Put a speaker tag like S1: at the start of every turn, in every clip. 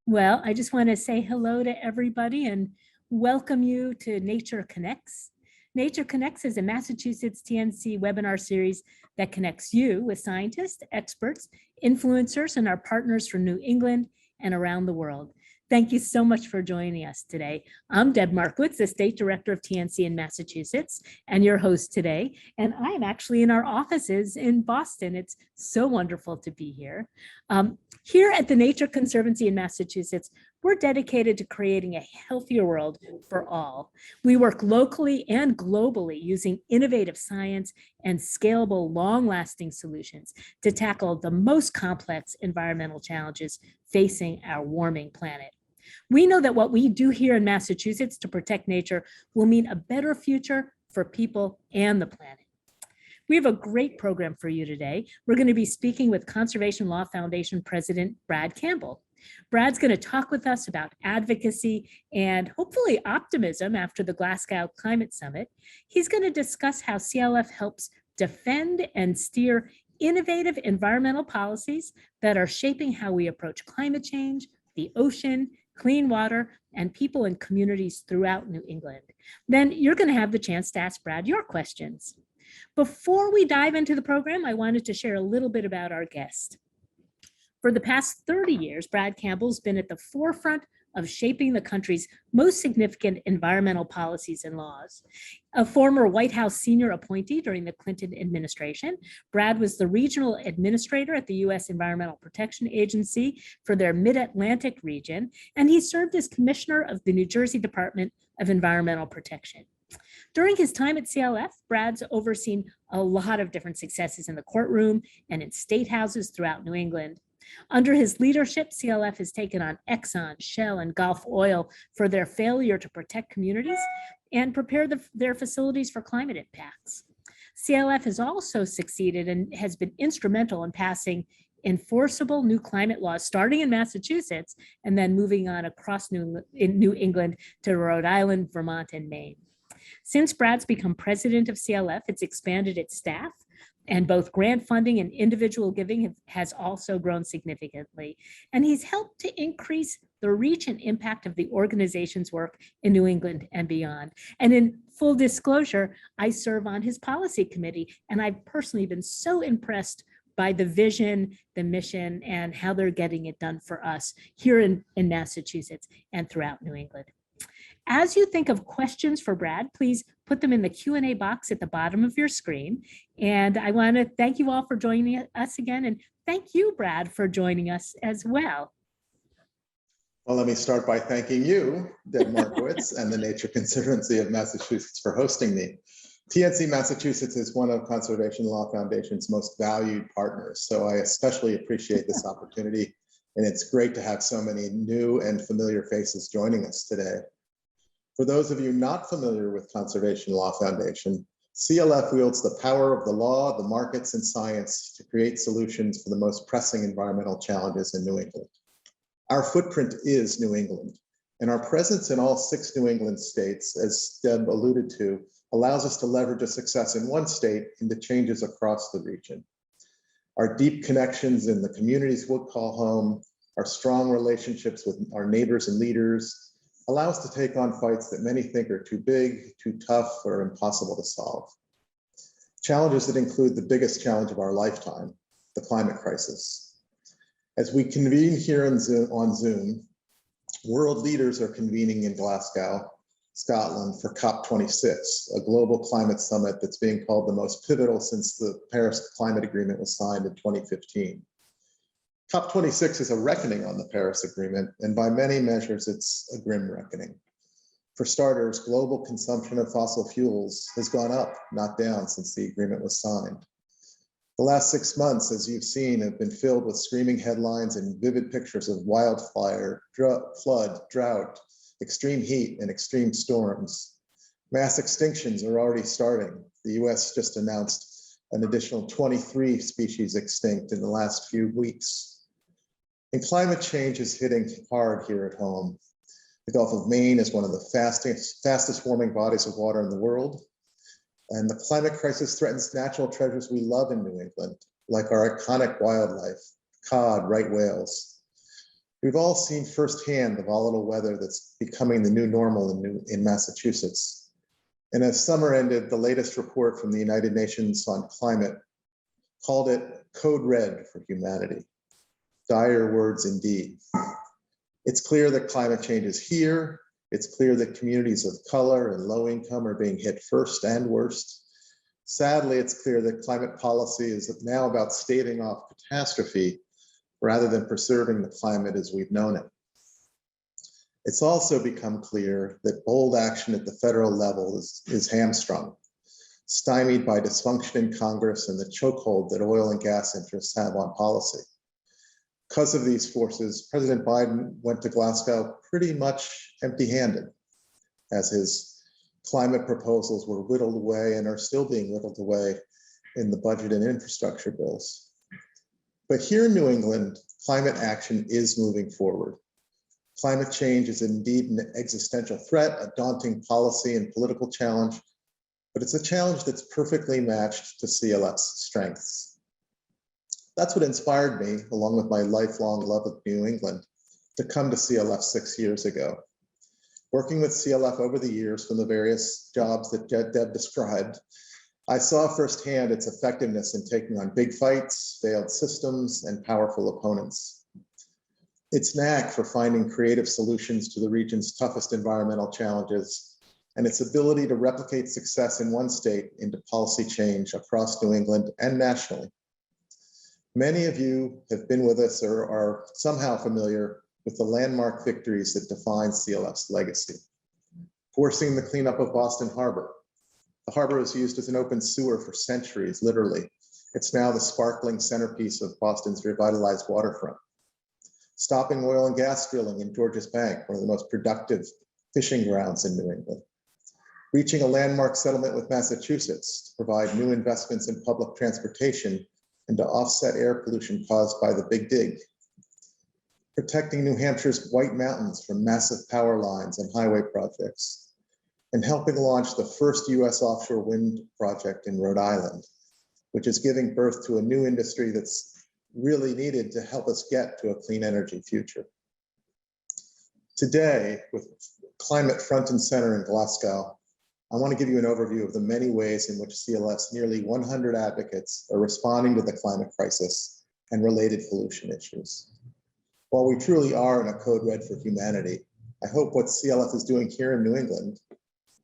S1: Well, I just want to say hello to everybody and welcome you to Nature Connects. Nature Connects is a Massachusetts TNC webinar series that connects you with scientists, experts, influencers, and our partners from New England and around the world. Thank you so much for joining us today. I'm Deb Markowitz, the State Director of TNC in Massachusetts, and your host today. And I am actually in our offices in Boston. It's so wonderful to be here. Here at the Nature Conservancy in Massachusetts, we're dedicated to creating a healthier world for all. We work locally and globally using innovative science and scalable, long-lasting solutions to tackle the most complex environmental challenges facing our warming planet. We know that what we do here in Massachusetts to protect nature will mean a better future for people and the planet. We have a great program for you today. We're going to be speaking with Conservation Law Foundation President Brad Campbell. Brad's going to talk with us about advocacy and hopefully optimism after the Glasgow Climate Summit. He's going to discuss how CLF helps defend and steer innovative environmental policies that are shaping how we approach climate change, the ocean, clean water, and people and communities throughout New England. Then you're going to have the chance to ask Brad your questions. Before we dive into the program, I wanted to share a little bit about our guest. For the past 30 years, Brad Campbell's been at the forefront of shaping the country's most significant environmental policies and laws. A former White House senior appointee during the Clinton administration, Brad was the regional administrator at the U.S. Environmental Protection Agency for their Mid-Atlantic region, and he served as commissioner of the New Jersey Department of Environmental Protection. During his time at CLF, Brad's overseen a lot of different successes in the courtroom and in state houses throughout New England. Under his leadership, CLF has taken on Exxon, Shell, and Gulf Oil for their failure to protect communities and prepare their facilities for climate impacts. CLF has also succeeded and has been instrumental in passing enforceable new climate laws, starting in Massachusetts and then moving on across New England to Rhode Island, Vermont, and Maine. Since Brad's become president of CLF, it's expanded its staff, and both grant funding and individual giving has also grown significantly. And he's helped to increase the reach and impact of the organization's work in New England and beyond. And in full disclosure, I serve on his policy committee, and I've personally been so impressed by the vision, the mission, and how they're getting it done for us here in Massachusetts and throughout New England. As you think of questions for Brad, please put them in the Q&A box at the bottom of your screen. And I want to thank you all for joining us again. And thank you, Brad, for joining us as well.
S2: Well, let me start by thanking you, Deb Markowitz, and the Nature Conservancy of Massachusetts for hosting me. TNC Massachusetts is one of Conservation Law Foundation's most valued partners, so I especially appreciate this opportunity, and it's great to have so many new and familiar faces joining us today. For those of you not familiar with Conservation Law Foundation, CLF wields the power of the law, the markets, and science to create solutions for the most pressing environmental challenges in New England. Our footprint is New England, and our presence in all 6 New England states, as Deb alluded to, allows us to leverage a success in one state into changes across the region. Our deep connections in the communities we call home, our strong relationships with our neighbors and leaders, allow us to take on fights that many think are too big, too tough, or impossible to solve. Challenges that include the biggest challenge of our lifetime, the climate crisis. As we convene here on Zoom, world leaders are convening in Glasgow, Scotland for COP26, a global climate summit that's being called the most pivotal since the Paris Climate Agreement was signed in 2015. COP26 is a reckoning on the Paris Agreement, and by many measures, it's a grim reckoning. For starters, global consumption of fossil fuels has gone up, not down, since the agreement was signed. The last 6 months, as you've seen, have been filled with screaming headlines and vivid pictures of wildfire, flood, drought, extreme heat, and extreme storms. Mass extinctions are already starting. The US just announced an additional 23 species extinct in the last few weeks. And climate change is hitting hard here at home. The Gulf of Maine is one of the fastest warming bodies of water in the world. And the climate crisis threatens natural treasures we love in New England, like our iconic wildlife, cod, right whales. We've all seen firsthand the volatile weather that's becoming the new normal in Massachusetts. And as summer ended, the latest report from the United Nations on climate called it code red for humanity. Dire words indeed. It's clear that climate change is here. It's clear that communities of color and low income are being hit first and worst. Sadly, it's clear that climate policy is now about staving off catastrophe rather than preserving the climate as we've known it. It's also become clear that bold action at the federal level is hamstrung, stymied by dysfunction in Congress and the chokehold that oil and gas interests have on policy. Because of these forces, President Biden went to Glasgow pretty much empty-handed, as his climate proposals were whittled away and are still being whittled away in the budget and infrastructure bills. But here in New England, climate action is moving forward. Climate change is indeed an existential threat, a daunting policy and political challenge, but it's a challenge that's perfectly matched to CLF's strengths. That's what inspired me, along with my lifelong love of New England, to come to CLF 6 years ago. Working with CLF over the years from the various jobs that Deb described, I saw firsthand its effectiveness in taking on big fights, failed systems, and powerful opponents. Its knack for finding creative solutions to the region's toughest environmental challenges, and its ability to replicate success in one state into policy change across New England and nationally. Many of you have been with us or are somehow familiar with the landmark victories that define CLF's legacy. Forcing the cleanup of Boston Harbor. The harbor was used as an open sewer for centuries, literally. It's now the sparkling centerpiece of Boston's revitalized waterfront. Stopping oil and gas drilling in Georges Bank, one of the most productive fishing grounds in New England. Reaching a landmark settlement with Massachusetts to provide new investments in public transportation and to offset air pollution caused by the Big Dig. Protecting New Hampshire's White Mountains from massive power lines and highway projects, and helping launch the first US offshore wind project in Rhode Island, which is giving birth to a new industry that's really needed to help us get to a clean energy future. Today, with climate front and center in Glasgow, I want to give you an overview of the many ways in which CLF's nearly 100 advocates are responding to the climate crisis and related pollution issues. While we truly are in a code red for humanity, I hope what CLF is doing here in New England,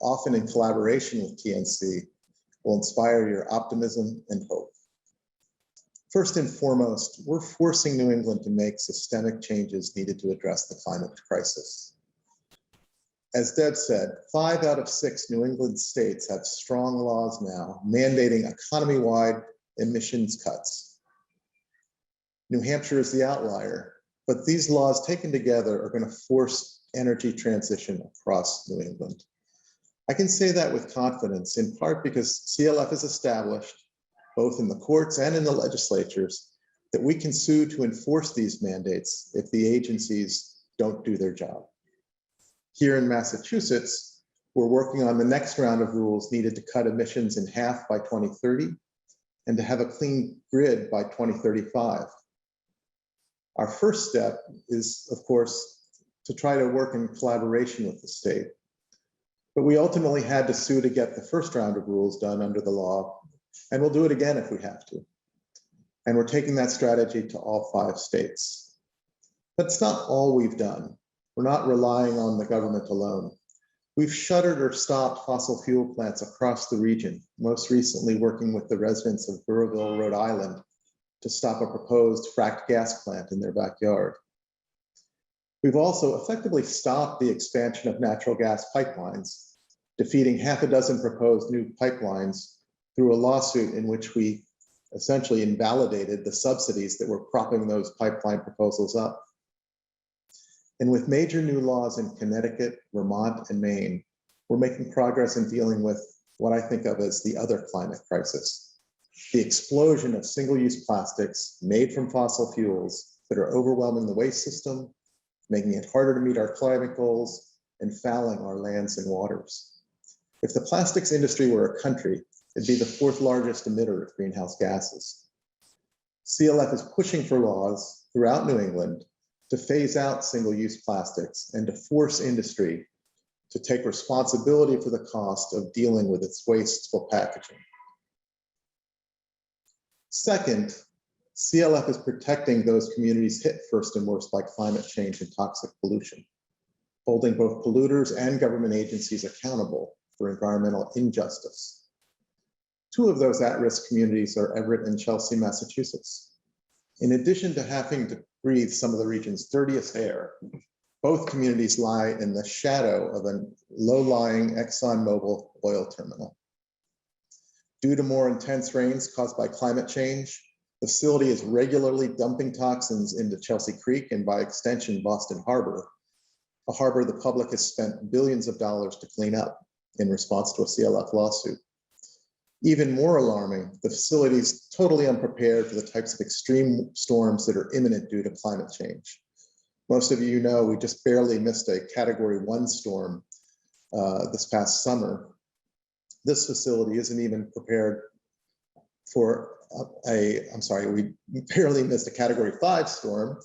S2: often in collaboration with TNC, will inspire your optimism and hope. First and foremost, we're forcing New England to make systemic changes needed to address the climate crisis. As Deb said, 5 out of 6 New England states have strong laws now mandating economy-wide emissions cuts. New Hampshire is the outlier, but these laws taken together are going to force energy transition across New England. I can say that with confidence, in part because CLF is established, both in the courts and in the legislatures, that we can sue to enforce these mandates if the agencies don't do their job. Here in Massachusetts, we're working on the next round of rules needed to cut emissions in half by 2030 and to have a clean grid by 2035. Our first step is, of course, to try to work in collaboration with the state. But we ultimately had to sue to get the first round of rules done under the law, and we'll do it again if we have to. And we're taking that strategy to all 5 states. That's not all we've done. We're not relying on the government alone. We've shuttered or stopped fossil fuel plants across the region, most recently working with the residents of Burrillville, Rhode Island, to stop a proposed fracked gas plant in their backyard. We've also effectively stopped the expansion of natural gas pipelines, defeating half a dozen proposed new pipelines through a lawsuit in which we essentially invalidated the subsidies that were propping those pipeline proposals up. And with major new laws in Connecticut, Vermont, and Maine, we're making progress in dealing with what I think of as the other climate crisis, the explosion of single-use plastics made from fossil fuels that are overwhelming the waste system, making it harder to meet our climate goals, and fouling our lands and waters. If the plastics industry were a country, it'd be the 4th largest emitter of greenhouse gases. CLF is pushing for laws throughout New England to phase out single-use plastics and to force industry to take responsibility for the cost of dealing with its wasteful packaging. Second, CLF is protecting those communities hit first and worst by climate change and toxic pollution, holding both polluters and government agencies accountable for environmental injustice. Two of those at-risk communities are Everett and Chelsea, Massachusetts. In addition to having to breathe some of the region's dirtiest air, both communities lie in the shadow of a low-lying ExxonMobil oil terminal. Due to more intense rains caused by climate change, the facility is regularly dumping toxins into Chelsea Creek and by extension, Boston Harbor, a harbor the public has spent billions of dollars to clean up in response to a CLF lawsuit. Even more alarming, the facility is totally unprepared for the types of extreme storms that are imminent due to climate change. Most of you know we just barely missed a Category 1 storm this past summer. This facility isn't even prepared for we barely missed a Category 5 storm.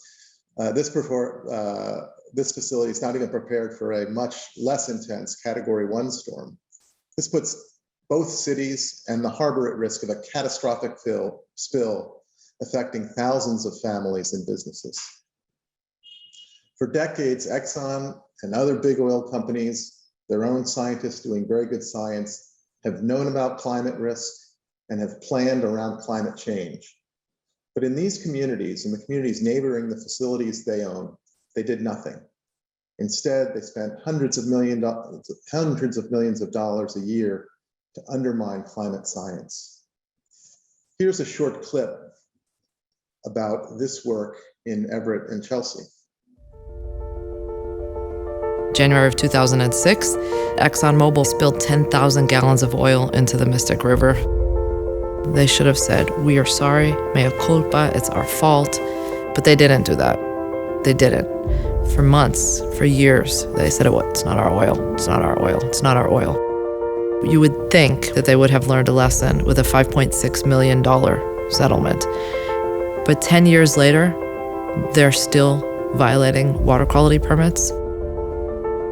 S2: This facility is not even prepared for a much less intense Category 1 storm. This puts both cities and the harbor at risk of a catastrophic spill affecting thousands of families and businesses. For decades, Exxon and other big oil companies, their own scientists doing very good science, have known about climate risk and have planned around climate change. But in these communities, in the communities neighboring the facilities they own, they did nothing. Instead, they spent hundreds of millions of dollars a year to undermine climate science. Here's a short clip about this work in Everett and Chelsea.
S3: January of 2006, ExxonMobil spilled 10,000 gallons of oil into the Mystic River. They should have said, "We are sorry, mea culpa, it's our fault," but they didn't do that. They didn't. For months, for years, they said, "It's not our oil, it's not our oil, it's not our oil." You would think that they would have learned a lesson with a $5.6 million settlement. But 10 years later, they're still violating water quality permits.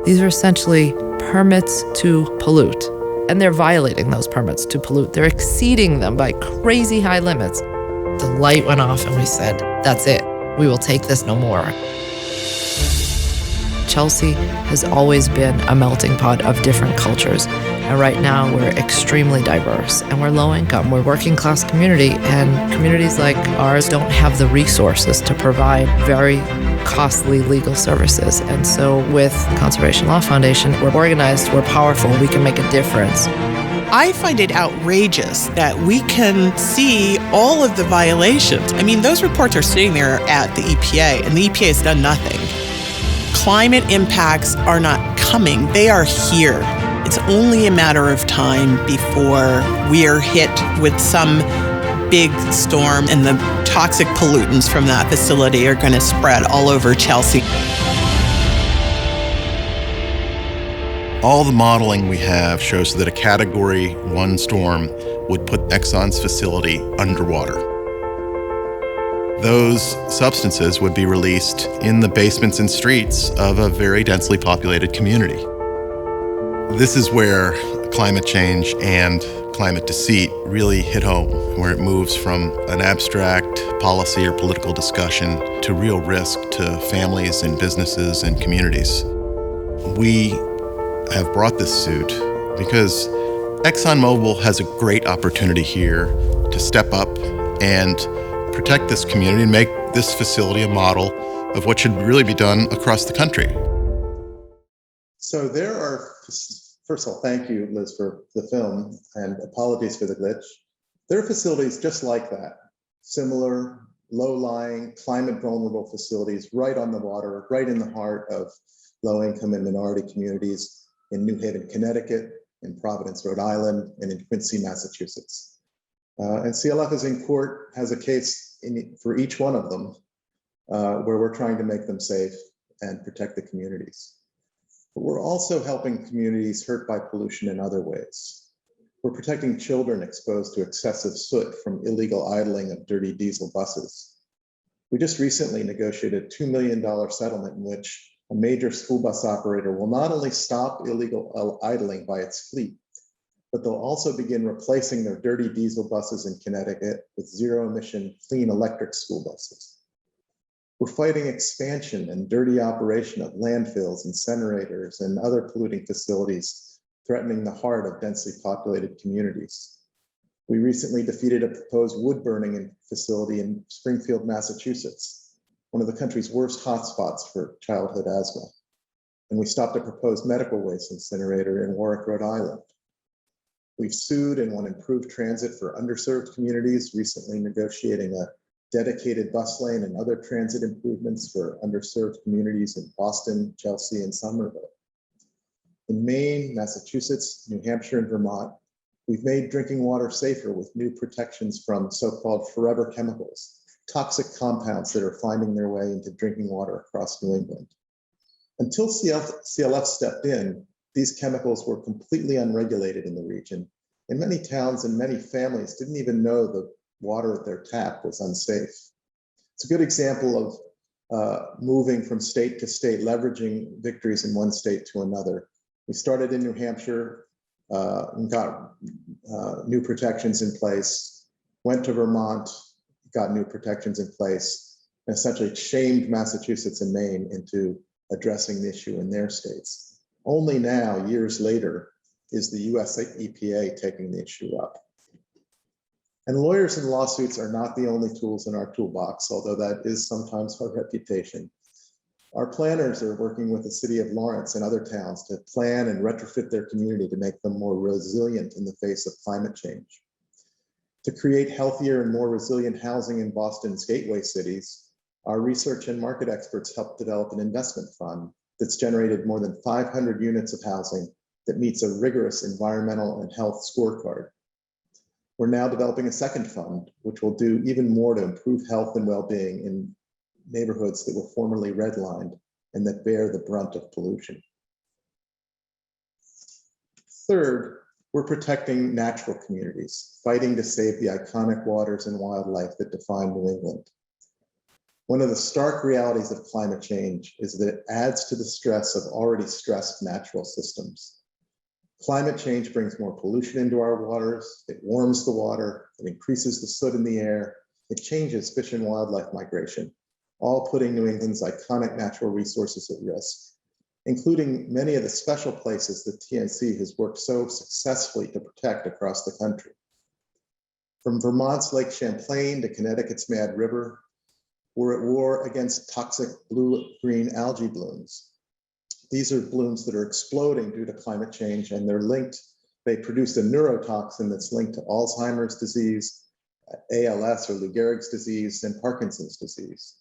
S3: These are essentially permits to pollute, and they're violating those permits to pollute. They're exceeding them by crazy high limits. The light went off and we said, "That's it. We will take this no more." Chelsea has always been a melting pot of different cultures. And right now we're extremely diverse and we're low income, we're working class community, and communities like ours don't have the resources to provide very costly legal services. And so with Conservation Law Foundation, we're organized, we're powerful, we can make a difference.
S4: I find it outrageous that we can see all of the violations. I mean, those reports are sitting there at the EPA and the EPA has done nothing. Climate impacts are not coming, they are here. It's only a matter of time before we are hit with some big storm and the toxic pollutants from that facility are going to spread all over Chelsea.
S5: All the modeling we have shows that a Category 1 storm would put Exxon's facility underwater. Those substances would be released in the basements and streets of a very densely populated community. This is where climate change and climate deceit really hit home, where it moves from an abstract policy or political discussion to real risk to families and businesses and communities. We have brought this suit because ExxonMobil has a great opportunity here to step up and protect this community and make this facility a model of what should really be done across the country.
S2: So there are, first of all, thank you, Liz, for the film, and apologies for the glitch. There are facilities just like that, similar, low-lying, climate-vulnerable facilities right on the water, right in the heart of low-income and minority communities in New Haven, Connecticut, in Providence, Rhode Island, and in Quincy, Massachusetts. And CLF is in court, has a case for each one of them, where we're trying to make them safe and protect the communities. But we're also helping communities hurt by pollution in other ways. We're protecting children exposed to excessive soot from illegal idling of dirty diesel buses. We just recently negotiated a $2 million settlement in which a major school bus operator will not only stop illegal idling by its fleet, but they'll also begin replacing their dirty diesel buses in Connecticut with zero-emission clean electric school buses. We're fighting expansion and dirty operation of landfills, incinerators, and other polluting facilities threatening the heart of densely populated communities. We recently defeated a proposed wood burning facility in Springfield, Massachusetts, one of the country's worst hotspots for childhood asthma. And we stopped a proposed medical waste incinerator in Warwick, Rhode Island. We've sued and won improved transit for underserved communities, recently negotiating a dedicated bus lane and other transit improvements for underserved communities in Boston, Chelsea, and Somerville. In Maine, Massachusetts, New Hampshire, and Vermont, we've made drinking water safer with new protections from so-called forever chemicals, toxic compounds that are finding their way into drinking water across New England. Until CLF stepped in, these chemicals were completely unregulated in the region, and many towns and many families didn't even know the water at their tap was unsafe. It's a good example of moving from state to state, leveraging victories in one state to another. We started in New Hampshire and got new protections in place, went to Vermont, got new protections in place, and essentially shamed Massachusetts and Maine into addressing the issue in their states. Only now, years later, is the US EPA taking the issue up. And lawyers and lawsuits are not the only tools in our toolbox, although that is sometimes our reputation. Our planners are working with the city of Lawrence and other towns to plan and retrofit their community to make them more resilient in the face of climate change. To create healthier and more resilient housing in Boston's gateway cities, our research and market experts helped develop an investment fund that's generated more than 500 units of housing that meets a rigorous environmental and health scorecard. We're now developing a second fund, which will do even more to improve health and well-being in neighborhoods that were formerly redlined and that bear the brunt of pollution. Third, we're protecting natural communities, fighting to save the iconic waters and wildlife that define New England. One of the stark realities of climate change is that it adds to the stress of already stressed natural systems. Climate change brings more pollution into our waters, it warms the water, it increases the soot in the air, it changes fish and wildlife migration, all putting New England's iconic natural resources at risk, including many of the special places that TNC has worked so successfully to protect across the country. From Vermont's Lake Champlain to Connecticut's Mad River, we're at war against toxic blue-green algae blooms. These are blooms that are exploding due to climate change, and they produce a neurotoxin that's linked to Alzheimer's disease, ALS or Lou Gehrig's disease, and Parkinson's disease.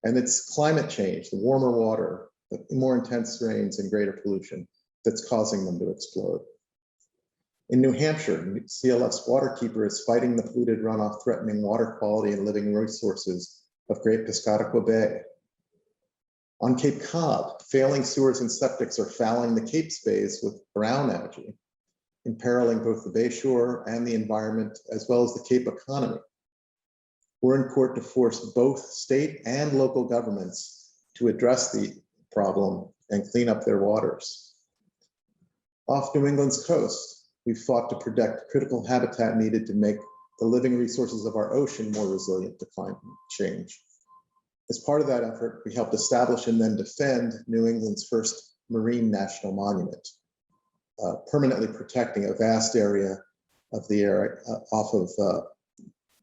S2: And it's climate change, the warmer water, the more intense rains and greater pollution that's causing them to explode. In New Hampshire, CLF's waterkeeper is fighting the polluted runoff, threatening water quality and living resources of Great Piscataqua Bay. On Cape Cod, failing sewers and septics are fouling the Cape's bays with brown algae, imperiling both the bayshore and the environment, as well as the Cape economy. We're in court to force both state and local governments to address the problem and clean up their waters. Off New England's coast, we've fought to protect critical habitat needed to make the living resources of our ocean more resilient to climate change. As part of that effort, we helped establish and then defend New England's first marine national monument, permanently protecting a vast area of the area off of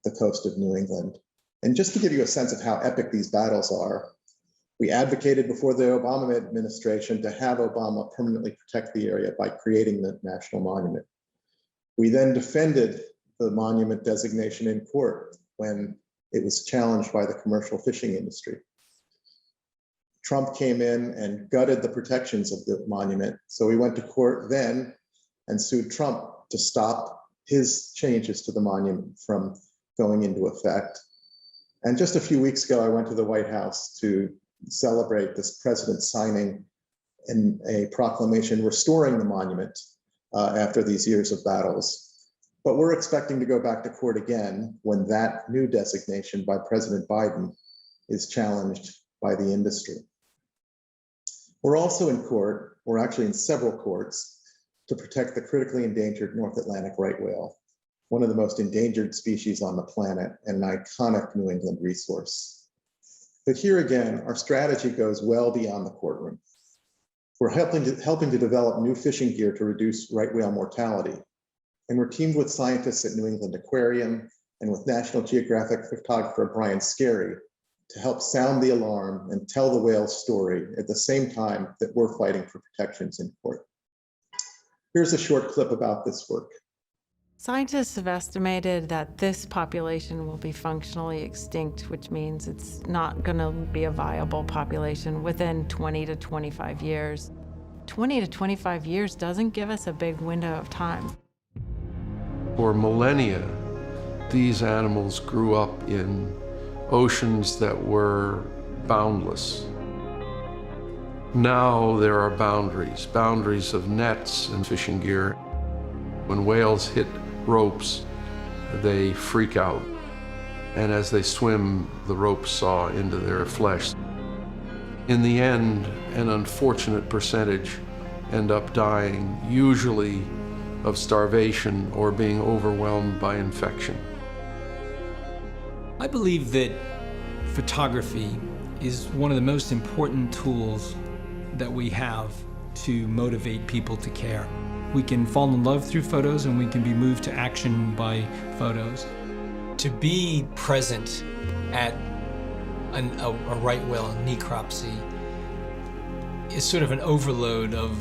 S2: the coast of New England. And just to give you a sense of how epic these battles are, we advocated before the Obama administration to have Obama permanently protect the area by creating the national monument. We then defended the monument designation in court when it was challenged by the commercial fishing industry. Trump came in and gutted the protections of the monument. So we went to court then and sued Trump to stop his changes to the monument from going into effect. And just a few weeks ago, I went to the White House to celebrate this president signing in a proclamation restoring the monument after these years of battles. But we're expecting to go back to court again when that new designation by President Biden is challenged by the industry. We're also in court, we're actually in several courts, to protect the critically endangered North Atlantic right whale, one of the most endangered species on the planet and an iconic New England resource. But here again, our strategy goes well beyond the courtroom. We're helping to develop new fishing gear to reduce right whale mortality. And we're teamed with scientists at New England Aquarium and with National Geographic photographer Brian Scarry to help sound the alarm and tell the whale's story at the same time that we're fighting for protections in court. Here's a short clip about this work.
S6: Scientists have estimated that this population will be functionally extinct, which means it's not going to be a viable population within 20 to 25 years. 20 to 25 years doesn't give us a big window of time.
S7: For millennia, these animals grew up in oceans that were boundless. Now there are boundaries of nets and fishing gear. When whales hit ropes, they freak out. And as they swim, the ropes saw into their flesh. In the end, an unfortunate percentage end up dying, usually of starvation or being overwhelmed by infection.
S8: I believe that photography is one of the most important tools that we have to motivate people to care. We can fall in love through photos and we can be moved to action by photos. To be present at a right whale necropsy is sort of an overload of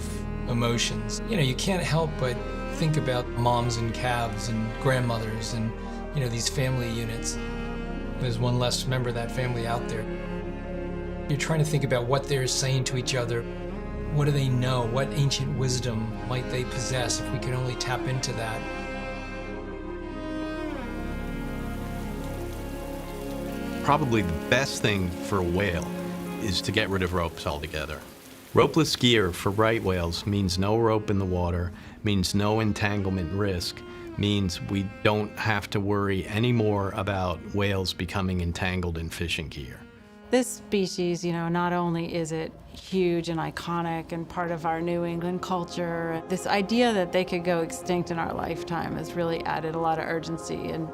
S8: emotions. You know, you can't help but think about moms and calves and grandmothers and, you know, these family units. There's one less member of that family out there. You're trying to think about what they're saying to each other. What do they know? What ancient wisdom might they possess if we could only tap into that?
S9: Probably the best thing for a whale is to get rid of ropes altogether. Ropeless gear for right whales means no rope in the water, means no entanglement risk, means we don't have to worry anymore about whales becoming entangled in fishing gear.
S6: This species, you know, not only is it huge and iconic and part of our New England culture, this idea that they could go extinct in our lifetime has really added a lot of urgency. And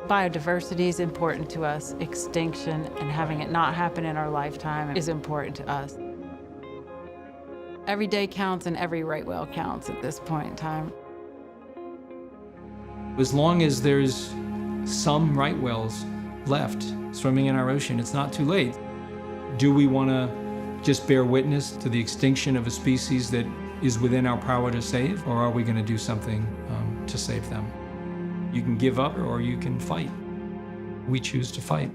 S6: biodiversity is important to us. Extinction and having it not happen in our lifetime is important to us. Every day counts and every right whale counts at this point in time.
S8: As long as there's some right whales left swimming in our ocean, it's not too late. Do we want to just bear witness to the extinction of a species that is within our power to save, or are we going to do something to save them? You can give up or you can fight. We choose to fight.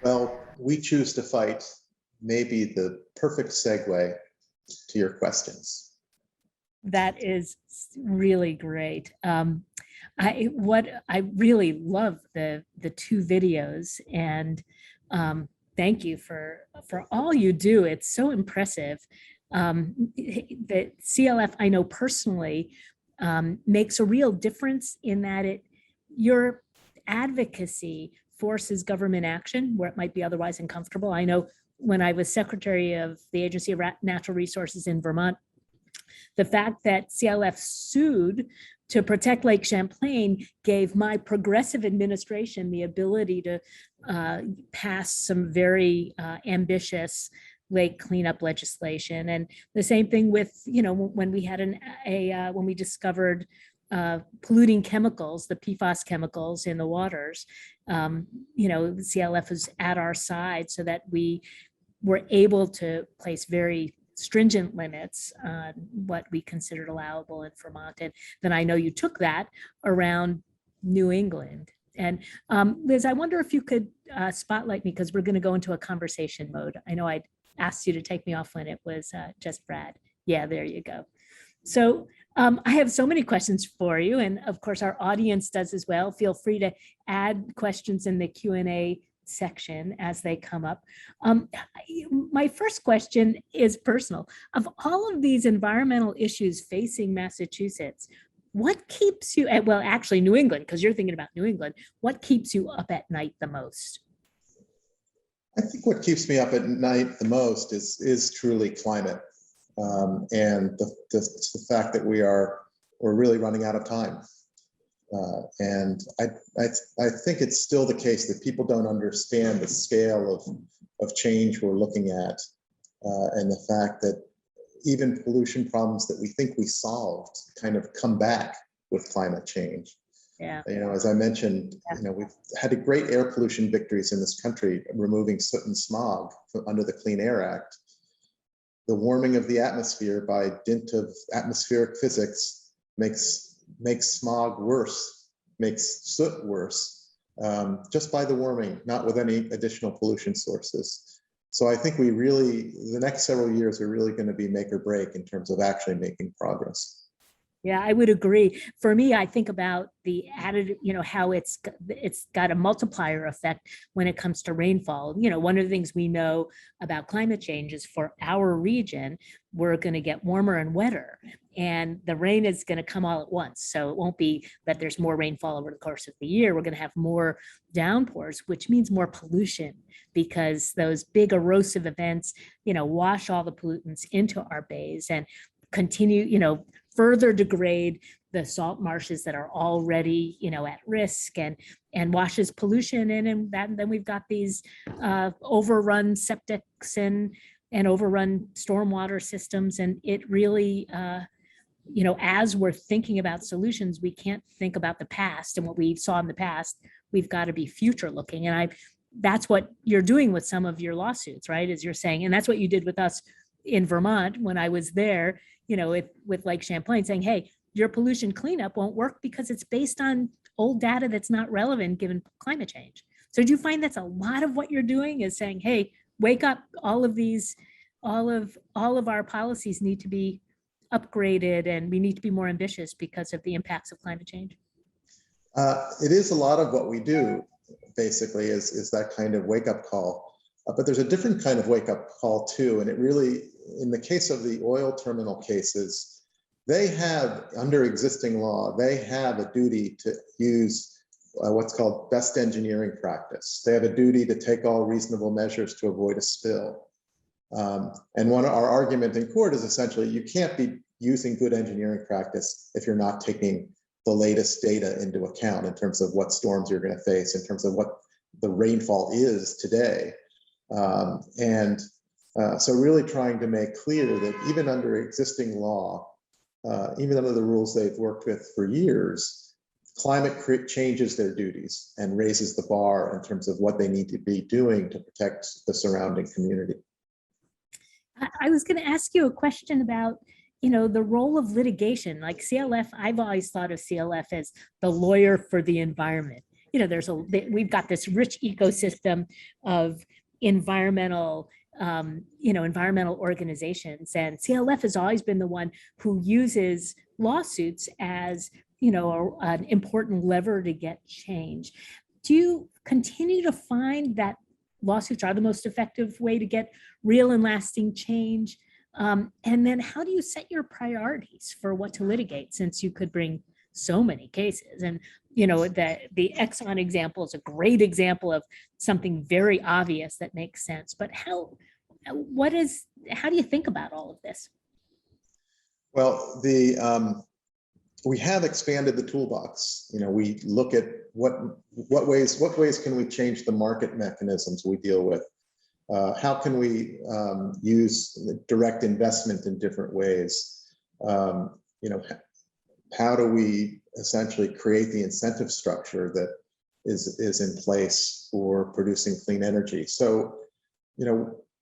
S2: Well, we choose to fight may be the perfect segue to your questions.
S1: That is really great. I really love the two videos, and thank you for all you do. It's so impressive. The CLF, I know personally, makes a real difference in that your advocacy forces government action where it might be otherwise uncomfortable. I know when I was secretary of the Agency of Natural Resources in Vermont, the fact that CLF sued to protect Lake Champlain gave my progressive administration the ability to pass some very ambitious lake cleanup legislation. And the same thing with, you know, when we had when we discovered polluting chemicals, the PFAS chemicals in the waters, you know, the CLF was at our side so that we were able to place very stringent limits on what we considered allowable in Vermont. And then I know you took that around New England. And Liz, I wonder if you could spotlight me, because we're going to go into a conversation mode. I know I'd asked you to take me off when it was just Brad. Yeah, there you go. So I have so many questions for you, and of course our audience does as well. Feel free to add questions in the Q&A section as they come up. My first question is personal. Of all of these environmental issues facing Massachusetts, what keeps you, well, actually New England, because you're thinking about New England, what keeps you up at night the most?
S2: I think what keeps me up at night the most is truly climate, and the fact that we're really running out of time. And I think it's still the case that people don't understand the scale of change we're looking at, and the fact that even pollution problems that we think we solved kind of come back with climate change.
S1: Yeah.
S2: As I mentioned, we've had great air pollution victories in this country, removing soot and smog under the Clean Air Act. The warming of the atmosphere by dint of atmospheric physics makes smog worse, makes soot worse, just by the warming, not with any additional pollution sources. So I think the next several years are really going to be make or break in terms of actually making progress.
S1: Yeah, I would agree. For me, I think about the added, how it's got a multiplier effect when it comes to rainfall. One of the things we know about climate change is for our region, we're going to get warmer and wetter, and the rain is going to come all at once. So it won't be that there's more rainfall over the course of the year. We're going to have more downpours, which means more pollution, because those big erosive events, wash all the pollutants into our bays and continue, further degrade the salt marshes that are already, at risk, and washes pollution in, and then we've got these overrun septics and overrun stormwater systems, and it really, as we're thinking about solutions, we can't think about the past and what we saw in the past. We've got to be future looking, and that's what you're doing with some of your lawsuits, right? As you're saying, and that's what you did with us in Vermont when I was there, with Lake Champlain, saying, hey, your pollution cleanup won't work because it's based on old data that's not relevant given climate change. So do you find that's a lot of what you're doing, is saying, hey, wake up, all of our policies need to be upgraded, and we need to be more ambitious because of the impacts of climate change?
S2: It is a lot of what we do, basically, is that kind of wake-up call. But there's a different kind of wake-up call too, and it really, in the case of the oil terminal cases, they have, under existing law, they have a duty to use what's called best engineering practice. They have a duty to take all reasonable measures to avoid a spill. And our argument in court is essentially, you can't be using good engineering practice if you're not taking the latest data into account in terms of what storms you're going to face, in terms of what the rainfall is today. So really trying to make clear that even under existing law, even under the rules they've worked with for years, climate changes their duties and raises the bar in terms of what they need to be doing to protect the surrounding community.
S1: I was going to ask you a question about, the role of litigation. Like CLF, I've always thought of CLF as the lawyer for the environment. We've got this rich ecosystem of environmental organizations, and CLF has always been the one who uses lawsuits as an important lever to get change. Do you continue to find that lawsuits are the most effective way to get real and lasting change? And then how do you set your priorities for what to litigate, since you could bring so many cases? And the Exxon example is a great example of something very obvious that makes sense. But how do you think about all of this?
S2: Well, we have expanded the toolbox. We look at what ways can we change the market mechanisms we deal with? How can we use direct investment in different ways? How do we essentially create the incentive structure that is in place for producing clean energy? So,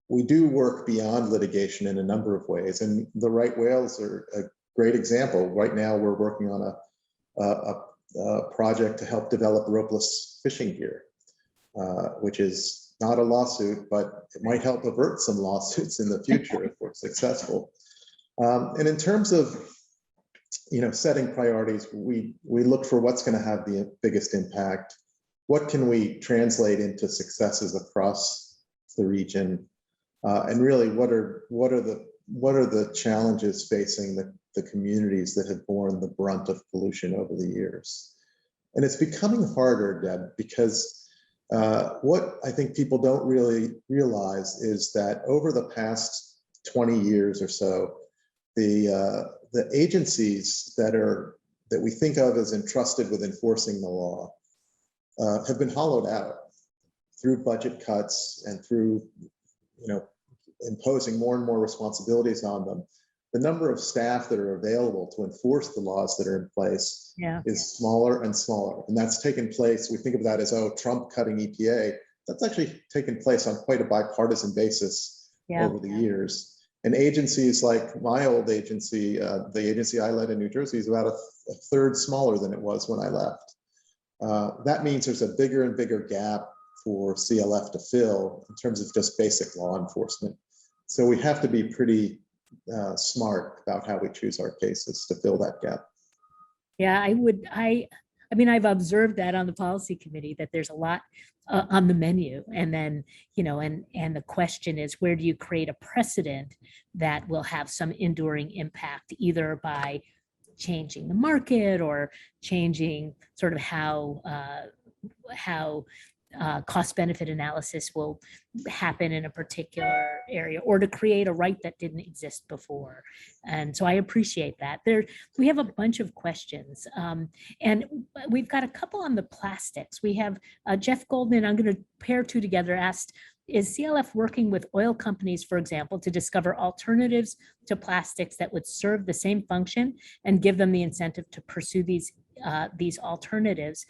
S2: we do work beyond litigation in a number of ways, and the right whales are a great example. Right now, we're working on a project to help develop ropeless fishing gear, which is not a lawsuit, but it might help avert some lawsuits in the future if we're successful. And in terms of setting priorities, we look for what's going to have the biggest impact. What can we translate into successes across the region, and really, what are the challenges facing the communities that have borne the brunt of pollution over the years? And it's becoming harder, Deb, because what I think people don't really realize is that over the past 20 years or so, the agencies that we think of as entrusted with enforcing the law have been hollowed out through budget cuts and through, imposing more and more responsibilities on them. The number of staff that are available to enforce the laws that are in place is smaller and smaller. And that's taken place, we think of that as, Trump cutting EPA. That's actually taken place on quite a bipartisan basis over the years. And agencies like my old agency, the agency I led in New Jersey, is about a third smaller than it was when I left. That means there's a bigger and bigger gap for CLF to fill in terms of just basic law enforcement. So we have to be pretty smart about how we choose our cases to fill that gap.
S1: Yeah, I mean, I've observed that on the policy committee, that there's a lot on the menu. And then, and the question is, where do you create a precedent that will have some enduring impact, either by changing the market or changing sort of how cost-benefit analysis will happen in a particular area, or to create a right that didn't exist before. And so I appreciate that. We have a bunch of questions, and we've got a couple on the plastics. We have Jeff Goldman, I'm going to pair two together, asked, is CLF working with oil companies, for example, to discover alternatives to plastics that would serve the same function and give them the incentive to pursue these alternatives?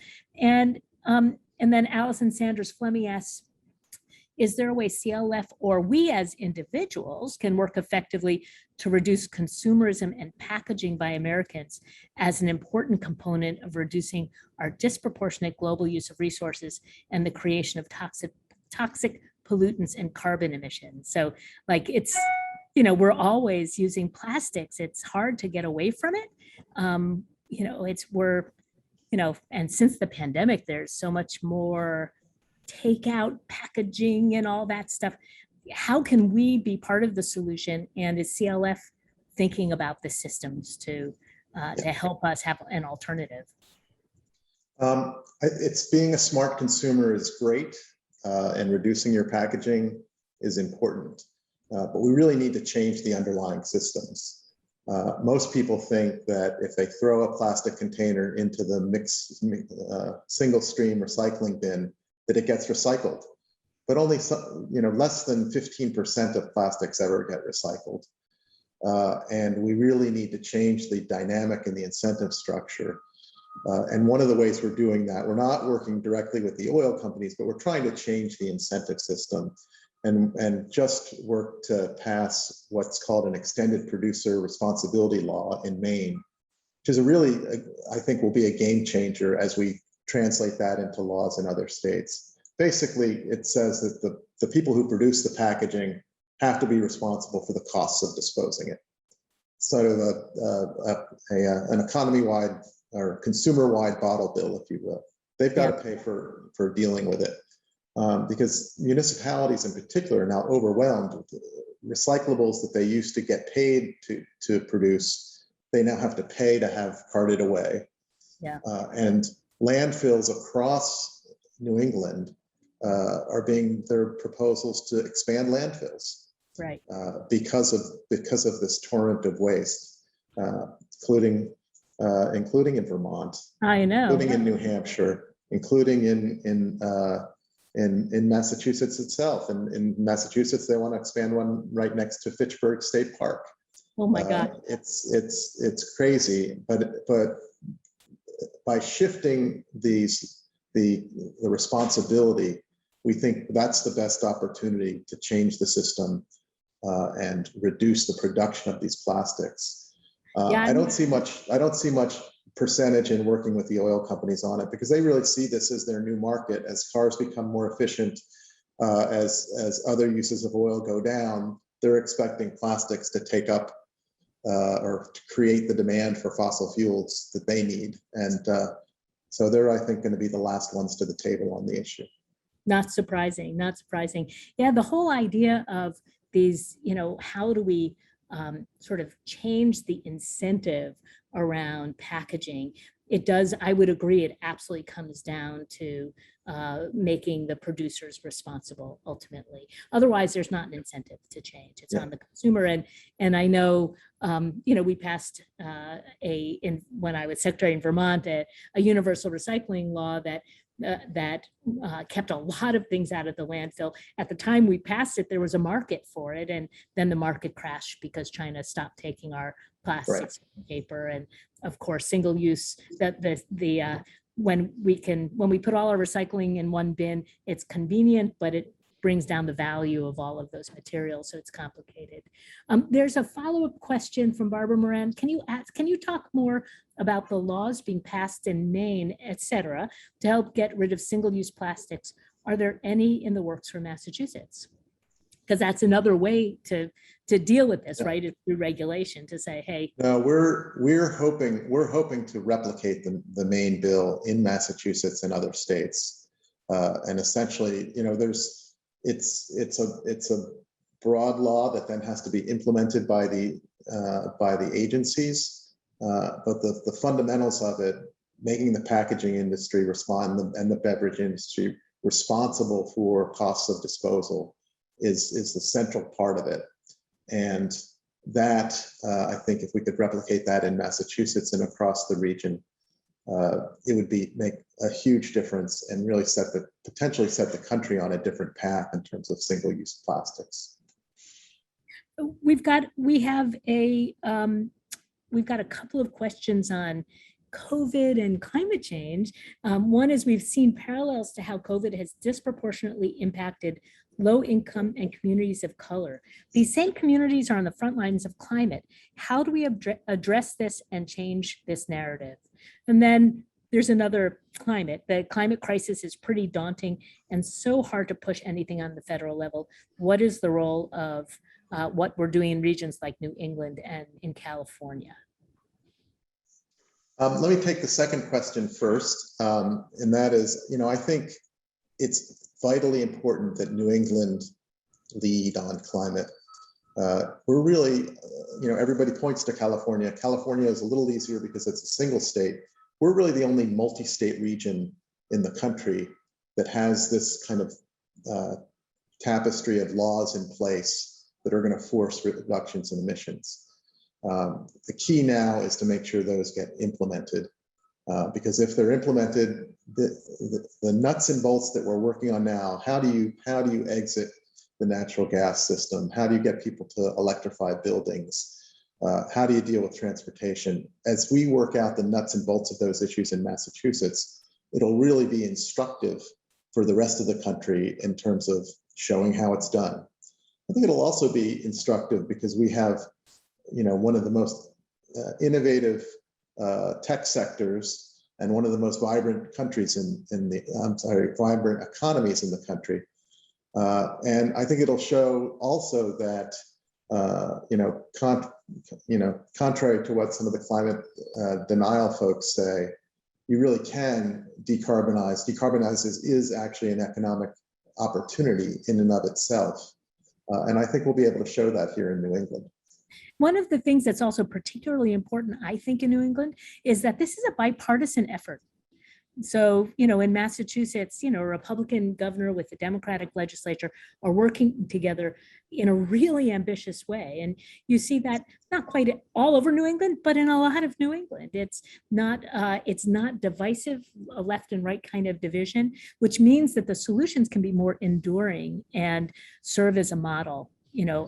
S1: And then Allison Sanders Fleming asks, is there a way CLF or we as individuals can work effectively to reduce consumerism and packaging by Americans as an important component of reducing our disproportionate global use of resources and the creation of toxic pollutants and carbon emissions? So it's, we're always using plastics. It's hard to get away from it. And since the pandemic, there's so much more takeout packaging and all that stuff. How can we be part of the solution? And is CLF thinking about the systems to help us have an alternative?
S2: It's being a smart consumer is great, and reducing your packaging is important, but we really need to change the underlying systems. Most people think that if they throw a plastic container into the single stream recycling bin, that it gets recycled, but only less than 15% of plastics ever get recycled. And we really need to change the dynamic and the incentive structure. And one of the ways we're doing that, we're not working directly with the oil companies, but we're trying to change the incentive system and just work to pass what's called an extended producer responsibility law in Maine, which is I think will be a game changer as we translate that into laws in other states. Basically, it says that the people who produce the packaging have to be responsible for the costs of disposing it. Sort of an economy-wide or consumer-wide bottle bill, if you will. They've got to pay for dealing with it. Because municipalities in particular are now overwhelmed with recyclables that they used to get paid to produce. They now have to pay to have carted away. And landfills across New England there are proposals to expand landfills,
S1: right?
S2: Because of this torrent of waste, including in Vermont,
S1: I know,
S2: including in New Hampshire, including in Massachusetts itself. And in Massachusetts, they want to expand one right next to Fitchburg State Park.
S1: Oh my God.
S2: It's crazy, but by shifting the responsibility, we think that's the best opportunity to change the system and reduce the production of these plastics. I don't see much percentage in working with the oil companies on it, because they really see this as their new market. As cars become more efficient, as other uses of oil go down, they're expecting plastics to take up or to create the demand for fossil fuels that they need. And so they're, I think, going to be the last ones to the table on the issue.
S1: Not surprising, not surprising. Yeah, the whole idea of these, how do we sort of change the incentive around packaging? It does, I would agree, it absolutely comes down to making the producers responsible ultimately. Otherwise, there's not an incentive to change. It's on the consumer. And I know, we passed when I was secretary in Vermont, a universal recycling law that kept a lot of things out of the landfill. At the time we passed it, there was a market for it, and then the market crashed because China stopped taking our plastics and paper. And of course, single use, when we put all our recycling in one bin, it's convenient, but it brings down the value of all of those materials, so it's complicated. There's a follow-up question from Barbara Moran. Can you talk more about the laws being passed in Maine, et cetera, to help get rid of single-use plastics? Are there any in the works for Massachusetts? Because that's another way to deal with this, right? Is through regulation, to say, hey. No,
S2: we're hoping to replicate the Maine bill in Massachusetts and other states, and essentially, it's a broad law that then has to be implemented by the agencies, but the fundamentals of it, making the packaging industry and the beverage industry responsible for costs of disposal is the central part of it. And that, I think if we could replicate that in Massachusetts and across the region, it would make a huge difference and really potentially set the country on a different path in terms of single-use plastics.
S1: We've got a couple of questions on COVID and climate change. One is, we've seen parallels to how COVID has disproportionately impacted low income and communities of color. These same communities are on the front lines of climate. How do we address this and change this narrative? And then there's another climate. The climate crisis is pretty daunting and so hard to push anything on the federal level. What is the role of what we're doing in regions like New England and in California?
S2: Let me take the second question first. And that is, I think it's vitally important that New England lead on climate. We're really, everybody points to California. California is a little easier because it's a single state. We're really the only multi-state region in the country that has this kind of tapestry of laws in place that are going to force reductions in emissions. The key now is to make sure those get implemented, because if they're implemented, the nuts and bolts that we're working on now, how do you exit the natural gas system? How do you get people to electrify buildings? How do you deal with transportation? As we work out the nuts and bolts of those issues in Massachusetts, it'll really be instructive for the rest of the country in terms of showing how it's done. I think it'll also be instructive because we have, one of the most innovative tech sectors and one of the most vibrant countries vibrant economies in the country. And I think it'll show also that, contrary to what some of the climate denial folks say, you really can decarbonize. Decarbonize is actually an economic opportunity in and of itself. And I think we'll be able to show that here in New England.
S1: One of the things that's also particularly important, I think, in New England is that this is a bipartisan effort. So, in Massachusetts, a Republican governor with the Democratic legislature are working together in a really ambitious way. And you see that not quite all over New England, but in a lot of New England. It's not divisive, a left and right kind of division, which means that the solutions can be more enduring and serve as a model,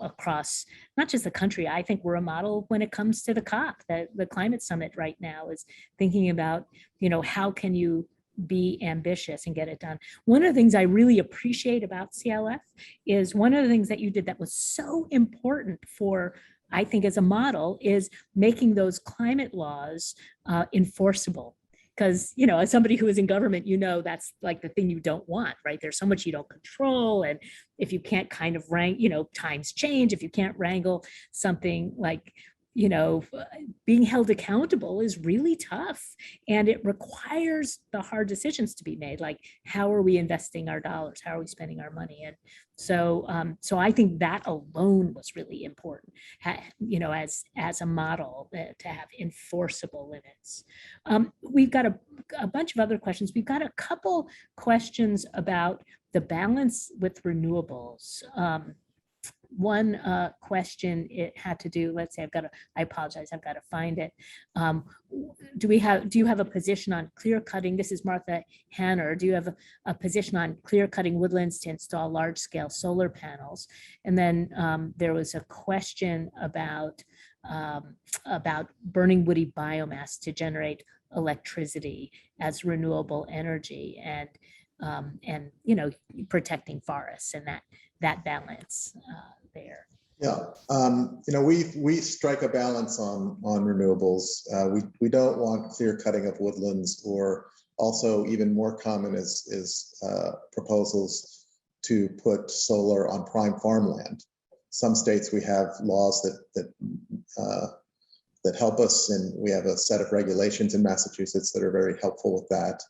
S1: across not just the country. I think we're a model when it comes to the COP. The climate summit right now is thinking about, how can you be ambitious and get it done. One of the things I really appreciate about CLF is one of the things that you did that was so important for, I think, as a model, is making those climate laws enforceable. Because, as somebody who is in government, that's like the thing you don't want, right? There's so much you don't control. And if you can't kind of times change, if you can't wrangle something like, being held accountable is really tough, and it requires the hard decisions to be made, like how are we investing our dollars, how are we spending our money. And so I think that alone was really important, as a model to have enforceable limits. We've got a bunch of other questions. We've got a couple questions about the balance with renewables. One question, it had to do, let's say, I apologize, I've got to find it. Do you have a position on clear cutting? This is Martha Hanner. Do you have a position on clear cutting woodlands to install large scale solar panels? And then there was a question about burning woody biomass to generate electricity as renewable energy, and protecting forests, and that balance there.
S2: Yeah, we strike a balance on renewables. We don't want clear cutting of woodlands, or also even more common is proposals to put solar on prime farmland. Some states, we have laws that help us, and we have a set of regulations in Massachusetts that are very helpful with that,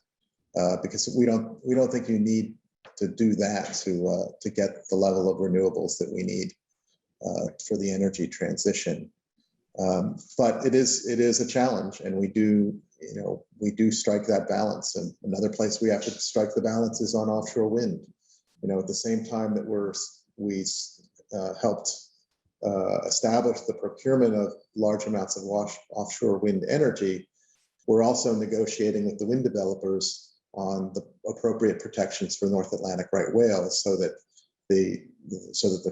S2: because we don't think you need to do that to get the level of renewables that we need for the energy transition. But it is a challenge, and we do strike that balance. And another place we have to strike the balance is on offshore wind. At the same time that we helped establish the procurement of large amounts of offshore wind energy, we're also negotiating with the wind developers on the appropriate protections for North Atlantic right whales, so that the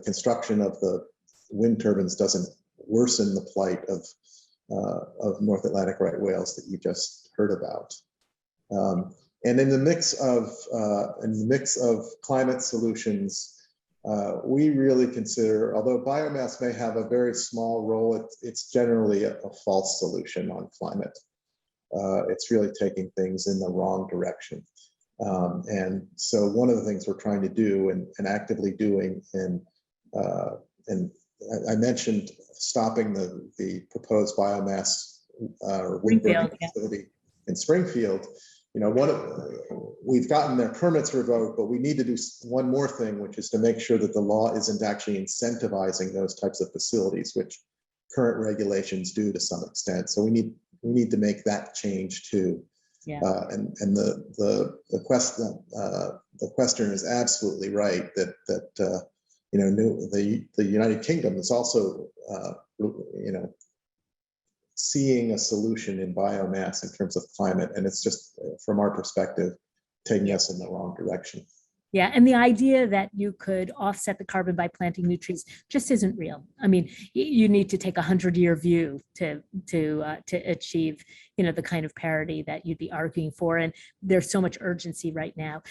S2: construction of the wind turbines doesn't worsen the plight of North Atlantic right whales that you just heard about. And in the mix of climate solutions, we really consider, although biomass may have a very small role, it's generally a false solution on climate. It's really taking things in the wrong direction. And so one of the things we're trying to do and actively doing, and I mentioned stopping the proposed biomass wind burning facility in Springfield. We've gotten their permits revoked, but we need to do one more thing, which is to make sure that the law isn't actually incentivizing those types of facilities, which current regulations do to some extent. So we need to make that change too.
S1: Yeah.
S2: And the questioner is absolutely right that the United Kingdom is also seeing a solution in biomass in terms of climate, and it's just, from our perspective, taking us in the wrong direction.
S1: Yeah, and the idea that you could offset the carbon by planting new trees just isn't real. I mean, you need to take a 100-year view to achieve, the kind of parity that you'd be arguing for. And there's so much urgency right now.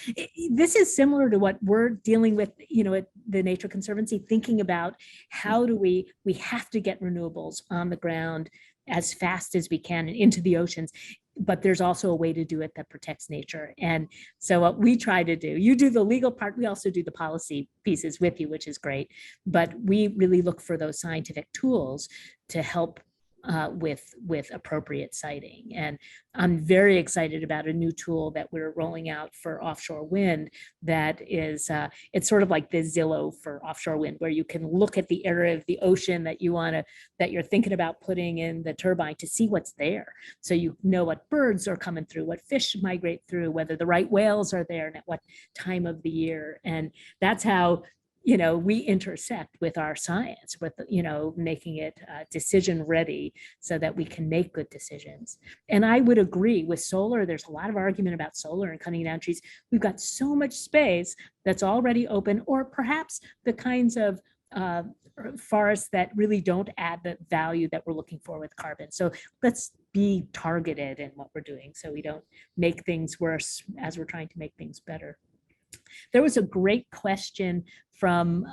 S1: This is similar to what we're dealing with, at the Nature Conservancy, thinking about how do we have to get renewables on the ground as fast as we can and into the oceans. But there's also a way to do it that protects nature. And so what we try to do, you do the legal part, we also do the policy pieces with you, which is great. But we really look for those scientific tools to help with appropriate siting. And I'm very excited about a new tool that we're rolling out for offshore wind that is, it's sort of like the Zillow for offshore wind, where you can look at the area of the ocean that you're thinking about putting in the turbine to see what's there. So you know what birds are coming through, what fish migrate through, whether the right whales are there, and at what time of the year. And that's how we intersect with our science, with, making it decision ready so that we can make good decisions. And I would agree with solar. There's a lot of argument about solar and cutting down trees. We've got so much space that's already open, or perhaps the kinds of forests that really don't add the value that we're looking for with carbon. So let's be targeted in what we're doing so we don't make things worse as we're trying to make things better. There was a great question from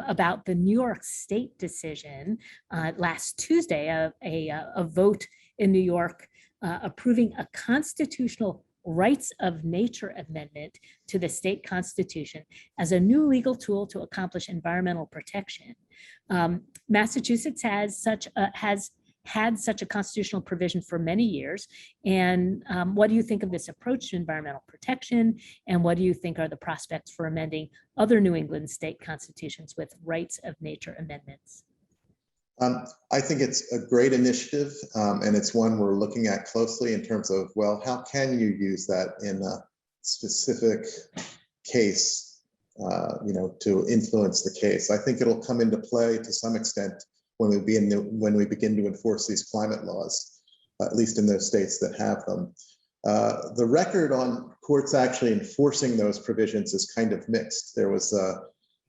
S1: about the New York State decision last Tuesday, a vote in New York approving a constitutional rights of nature amendment to the state constitution as a new legal tool to accomplish environmental protection. Massachusetts has had such a constitutional provision for many years. And what do you think of this approach to environmental protection? And what do you think are the prospects for amending other New England state constitutions with rights of nature amendments?
S2: I think it's a great initiative, and it's one we're looking at closely in terms of, well, how can you use that in a specific case, to influence the case? I think it'll come into play to some extent when we begin to enforce these climate laws, at least in those states that have them. The record on courts actually enforcing those provisions is kind of mixed. There was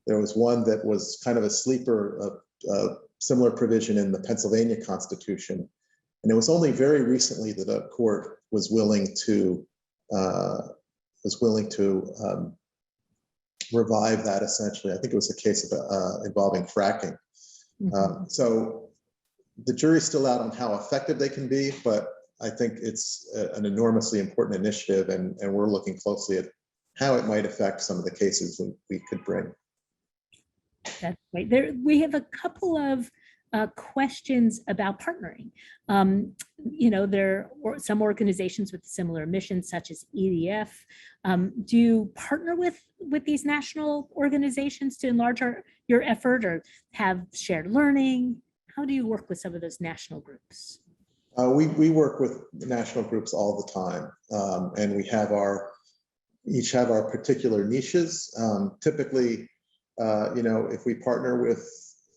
S2: one that was kind of a sleeper, similar provision in the Pennsylvania Constitution, and it was only very recently that a court was willing to revive that. Essentially, I think it was a case of involving fracking. So the jury's still out on how effective they can be, but I think it's an enormously important initiative, and we're looking closely at how it might affect some of the cases we could bring.
S1: That's right. We have a couple of questions about partnering. There are some organizations with similar missions, such as EDF. Do you partner with these national organizations to enlarge your effort, or have shared learning? How do you work with some of those national groups?
S2: We work with national groups all the time, and we have each have our particular niches. Typically, if we partner with,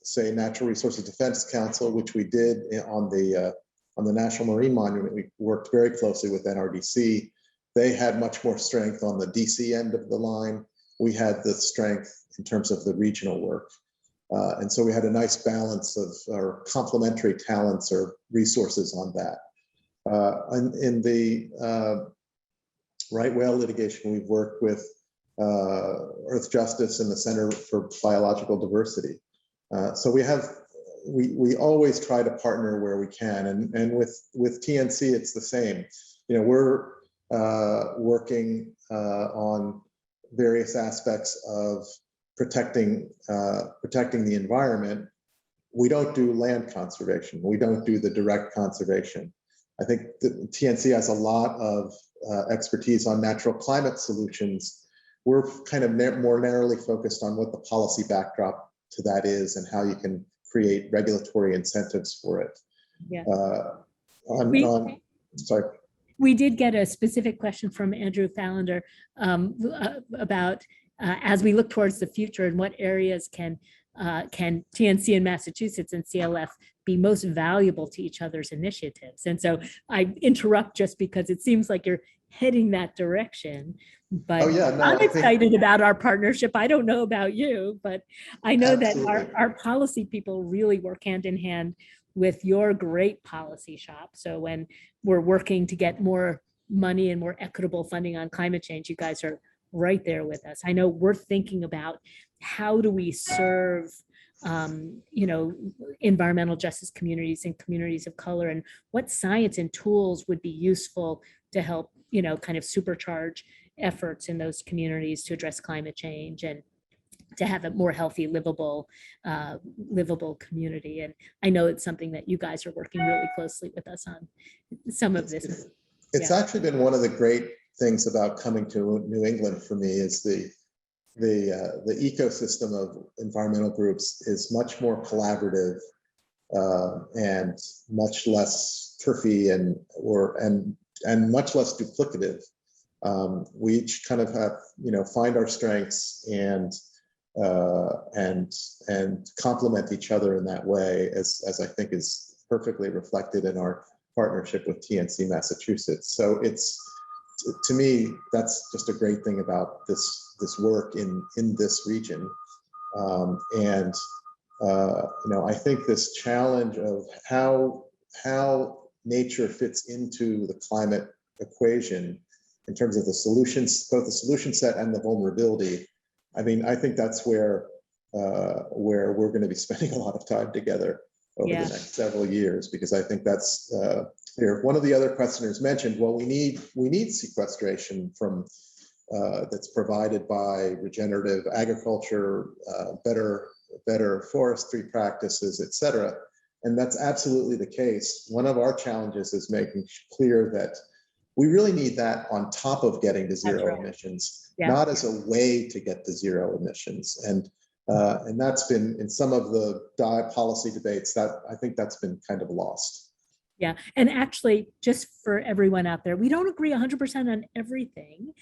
S2: say, Natural Resources Defense Council, which we did on the National Marine Monument, we worked very closely with NRDC. They had much more strength on the DC end of the line. We had the strength in terms of the regional work. And so we had a nice balance of our complementary talents or resources on that. In the right whale litigation, we've worked with Earth Justice and the Center for Biological Diversity. So we always try to partner where we can, and with TNC it's the same. We're working on various aspects of protecting the environment. We don't do land conservation. We don't do the direct conservation. I think the TNC has a lot of expertise on natural climate solutions. We're kind of more narrowly focused on what the policy backdrop to that is and how you can create regulatory incentives for it.
S1: Yeah.
S2: Sorry.
S1: We did get a specific question from Andrew Fallender about as we look towards the future, and what areas can TNC in Massachusetts and CLF be most valuable to each other's initiatives? And so I interrupt just because it seems like you're heading that direction. But I'm excited about our partnership. I don't know about you, but I know
S2: Absolutely.
S1: that our policy people really work hand in hand with your great policy shop. So when we're working to get more money and more equitable funding on climate change, you guys are right there with us. I know we're thinking about how do we serve environmental justice communities and communities of color, and what science and tools would be useful to help kind of supercharge efforts in those communities to address climate change and to have a more healthy, livable community. And I know it's something that you guys are working really closely with us on some of this.
S2: It's actually been one of the great things about coming to New England for me is the ecosystem of environmental groups is much more collaborative and much less turfy and much less duplicative. We each kind of have, find our strengths and complement each other in that way, as I think is perfectly reflected in our partnership with TNC Massachusetts. So to me, that's just a great thing about this work in this region. I think this challenge of how nature fits into the climate equation in terms of the solutions, both the solution set and the vulnerability. I think that's where we're going to be spending a lot of time together over the next several years, because I think that's clear. One of the other questioners mentioned, well, we need sequestration from that's provided by regenerative agriculture, better forestry practices, et cetera. And that's absolutely the case. One of our challenges is making clear that we really need that on top of getting to zero emissions, not as a way to get to zero emissions. And that's been in some of the policy debates that I think that's been kind of lost.
S1: Yeah, and actually, just for everyone out there, we don't agree 100% on everything,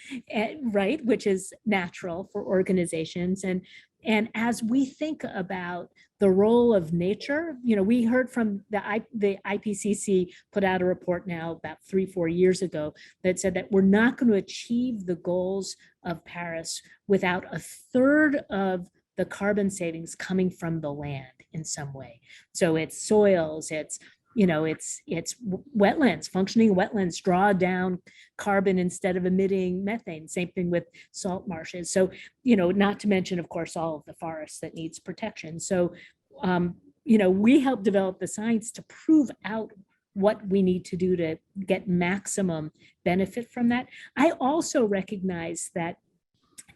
S1: right? Which is natural for organizations. And as we think about the role of nature, we heard from the IPCC put out a report now about 3-4 years ago that said that we're not going to achieve the goals of Paris without a third of the carbon savings coming from the land in some way. So it's soils, it's wetlands, functioning wetlands draw down carbon instead of emitting methane. Same thing with salt marshes. So, not to mention, of course, all of the forests that needs protection. So, we help develop the science to prove out what we need to do to get maximum benefit from that. I also recognize that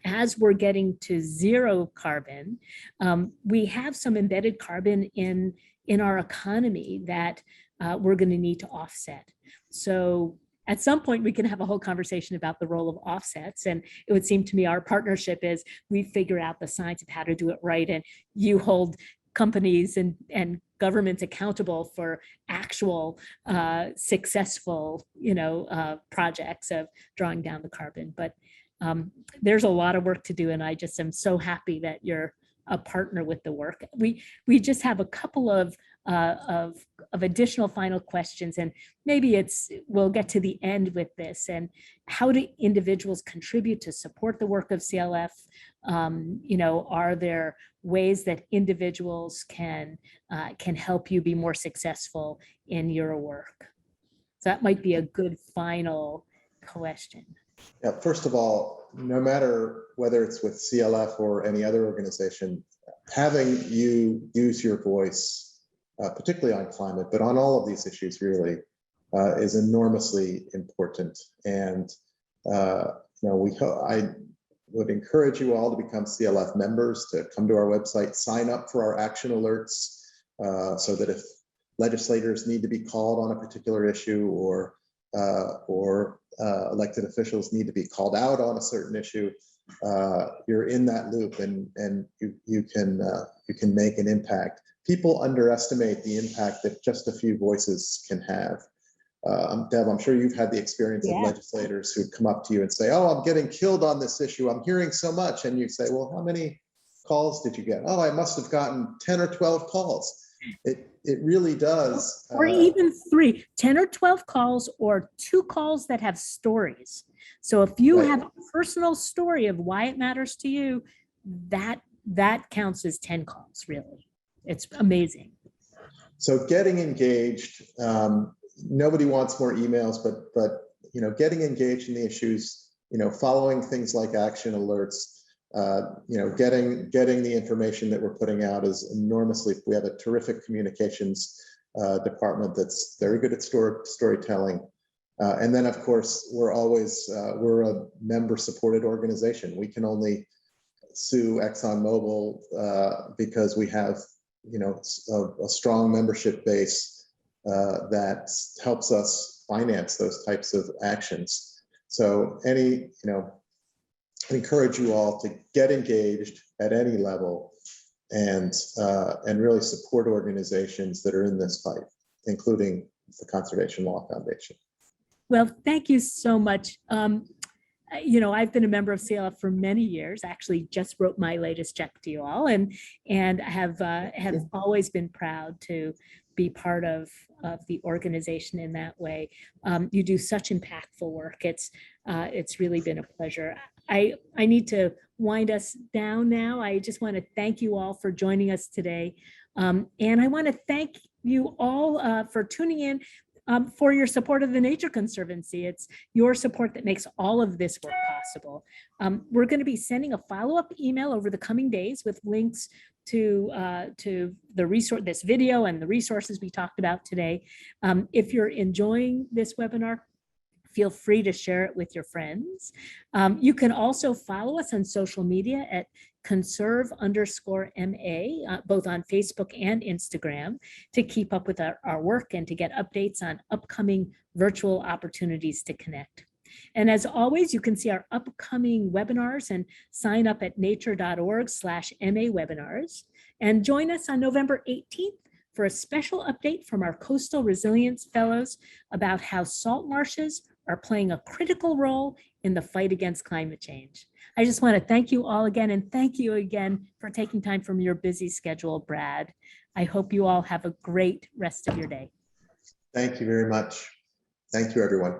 S1: as we're getting to zero carbon, we have some embedded carbon in our economy that we're going to need to offset. So at some point, we can have a whole conversation about the role of offsets. And it would seem to me our partnership is we figure out the science of how to do it right. And you hold companies and governments accountable for actual successful, projects of drawing down the carbon. But there's a lot of work to do. And I just am so happy that you're a partner with the work. We just have a couple of additional final questions, and maybe we'll get to the end with this. And how do individuals contribute to support the work of CLF? Are there ways that individuals can help you be more successful in your work? So that might be a good final question.
S2: Yeah, first of all, no matter whether it's with CLF or any other organization, having you use your voice, particularly on climate, but on all of these issues really, is enormously important. And I would encourage you all to become CLF members, to come to our website, sign up for our action alerts, so that if legislators need to be called on a particular issue, or elected officials need to be called out on a certain issue, you're in that loop, and you can make an impact. People underestimate the impact that just a few voices can have. Deb, I'm sure you've had the experience of legislators who come up to you and say, "Oh, I'm getting killed on this issue. I'm hearing so much." And you say, "Well, how many calls did you get?" "Oh, I must have gotten 10 or 12 calls. It really does.
S1: Or even 10 or 12 calls, or 2 calls that have stories. So if you have a personal story of why it matters to you, that counts as 10 calls, really. It's amazing.
S2: So getting engaged, nobody wants more emails, but getting engaged in the issues, following things like action alerts, getting the information that we're putting out is enormously. We have a terrific communications department that's very good at storytelling, and then of course we're a member-supported organization. We can only sue ExxonMobil because we have a strong membership base that helps us finance those types of actions. So I encourage you all to get engaged at any level, and really support organizations that are in this fight, including the Conservation Law Foundation.
S1: Well, thank you so much. I've been a member of CLF for many years. Actually, just wrote my latest check to you all, and have always been proud to be part of the organization in that way. You do such impactful work. It's really been a pleasure. I need to wind us down now. I just want to thank you all for joining us today. And I want to thank you all for tuning in, for your support of the Nature Conservancy. It's your support that makes all of this work possible. We're going to be sending a follow-up email over the coming days with links to this video and the resources we talked about today. If you're enjoying this webinar, feel free to share it with your friends. You can also follow us on social media at conserve_MA, both on Facebook and Instagram, to keep up with our work and to get updates on upcoming virtual opportunities to connect. And as always, you can see our upcoming webinars and sign up at nature.org/MA webinars. And join us on November 18th for a special update from our Coastal Resilience Fellows about how salt marshes are playing a critical role in the fight against climate change. I just want to thank you all again, and thank you again for taking time from your busy schedule, Brad. I hope you all have a great rest of your day.
S2: Thank you very much. Thank you, everyone.